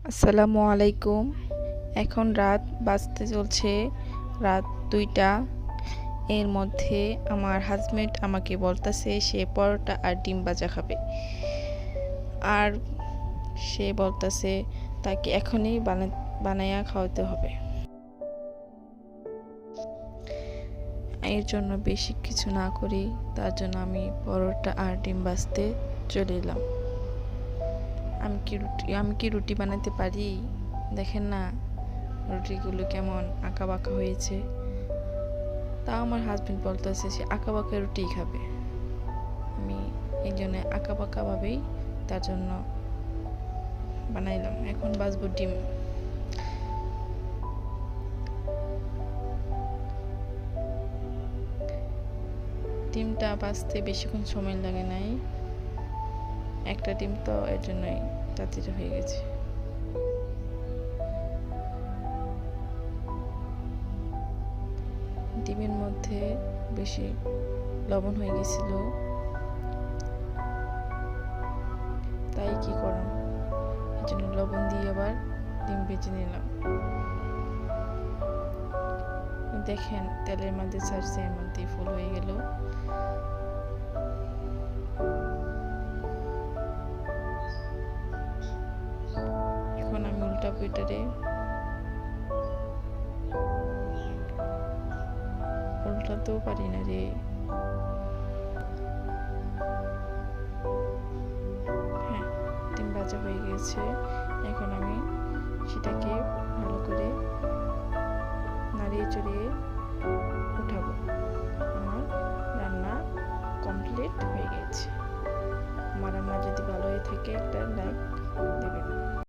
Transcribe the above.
আসসালামু আলাইকুম। এখন রাত বাজতে চলছে রাত ২টা। এর মধ্যে আমার হাজবেন্ড আমাকে বলতেছে সে পরোটা আর ডিম ভাজা খাবে, আর সে বলতেছে তাকে এখনই বানাইয়া খাওয়াতে হবে। এর জন্য বেশি কিছু না করি, তার জন্য আমি পরোটা আর ডিম ভাজতে চলে এলাম। আমি কি রুটি বানাতে পারি? দেখেন না রুটিগুলো কেমন আঁকা বাঁকা হয়েছে। তা আমার হাজবেন্ড বলতেছে সে আঁকা বাঁকা রুটি খাবে। আমি এই জন্য আঁকা বাঁকা ভাবেই তার জন্য বানাইলাম। এখন ভাজবো ডিম। ডিমটা ভাজতে বেশিক্ষণ সময় লাগে নাই, একটা ডিম তো এর জন্যই তাড়াতাড়ি হয়ে গেছে। ডিমের মধ্যে বেশি লবণ হয়ে গেছিল, তাই কি করলাম, এর জন্য লবণ দিয়ে আবার ডিম ভেজে নিলাম। দেখেন তেলের মধ্যে ছাড়ছে, এর মধ্যে ফুল হয়ে গেল। এখন আমি উল্টাবো এটারে। উল্টাতেও পারি না রে। হ্যাঁ, ডিম ভাজা হয়ে গেছে। এখন আমি সেটাকে ভালো করে নাড়িয়ে চড়িয়ে উঠাবো। আমার রান্না কমপ্লিট হয়ে গেছে। আমার রান্না যদি ভালো হয়ে থাকে একটা লাইক দেবেন।